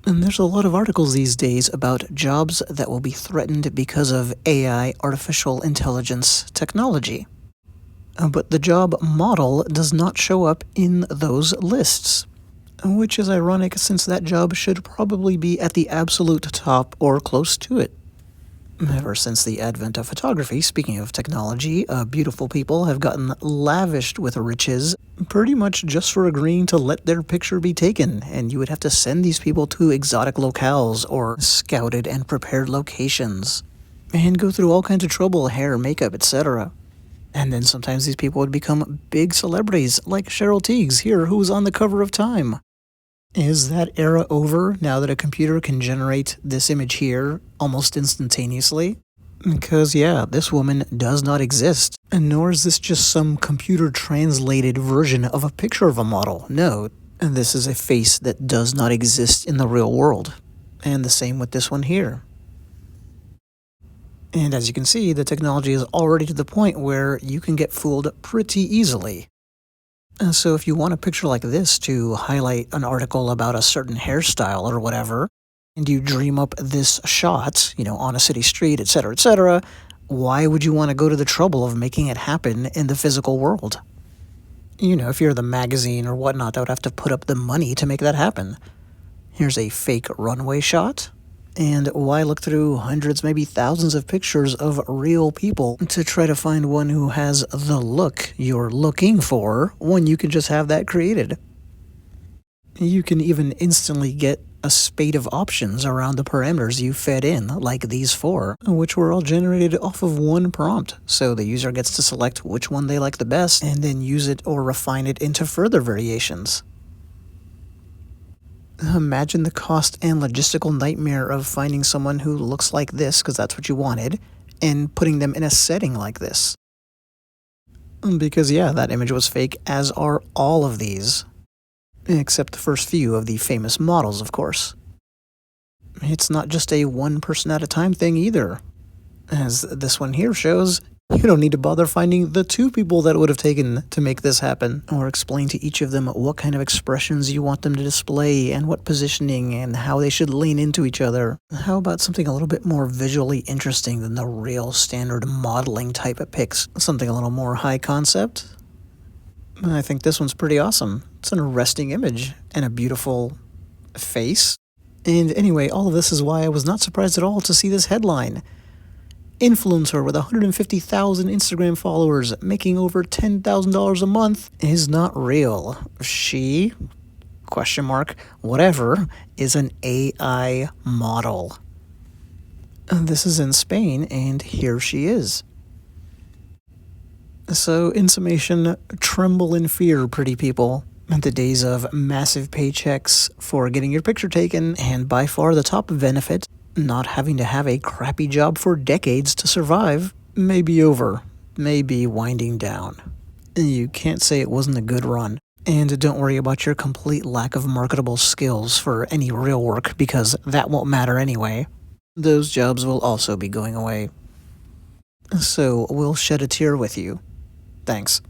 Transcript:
And there's a lot of articles these days about jobs that will be threatened because of AI, artificial intelligence technology. But the job model does not show up in those lists, which is ironic since that job should probably be at the absolute top or close to it. Ever since the advent of photography, speaking of technology, beautiful people have gotten lavished with riches pretty much just for agreeing to let their picture be taken, and you would have to send these people to exotic locales or scouted and prepared locations, and go through all kinds of trouble, hair, makeup, etc. And then sometimes these people would become big celebrities, like Cheryl Tiegs here, who was on the cover of Time. Is that era over now that a computer can generate this image here almost instantaneously? Because yeah, this woman does not exist, and nor is this just some computer-translated version of a picture of a model. No, this is a face that does not exist in the real world. And the same with this one here. And as you can see, the technology is already to the point where you can get fooled pretty easily. So if you want a picture like this to highlight an article about a certain hairstyle or whatever, and you dream up this shot, on a city street, etc., why would you want to go to the trouble of making it happen in the physical world? If you're the magazine or whatnot, that would have to put up the money to make that happen. Here's a fake runway shot. And why look through hundreds, maybe thousands of pictures of real people to try to find one who has the look you're looking for when you can just have that created? You can even instantly get a spate of options around the parameters you fed in, like these four, which were all generated off of one prompt, so the user gets to select which one they like the best and then use it or refine it into further variations. Imagine the cost and logistical nightmare of finding someone who looks like this, because that's what you wanted, and putting them in a setting like this. Because yeah, that image was fake, as are all of these. Except the first few of the famous models, of course. It's not just a one person at a time thing either. As this one here shows, you don't need to bother finding the two people that it would have taken to make this happen, or explain to each of them what kind of expressions you want them to display, and what positioning, and how they should lean into each other. How about something a little bit more visually interesting than the real standard modeling type of pics? Something a little more high concept? I think this one's pretty awesome. It's an arresting image, and a beautiful face. And anyway, all of this is why I was not surprised at all to see this headline. Influencer with 150,000 Instagram followers making over $10,000 a month is not real. She, whatever, is an AI model. This is in Spain, and here she is. So, in summation, tremble in fear, pretty people. The days of massive paychecks for getting your picture taken, and by far the top benefit, not having to have a crappy job for decades to survive, may be over, may be winding down. You can't say it wasn't a good run. And don't worry about your complete lack of marketable skills for any real work, because that won't matter anyway. Those jobs will also be going away. So we'll shed a tear with you. Thanks.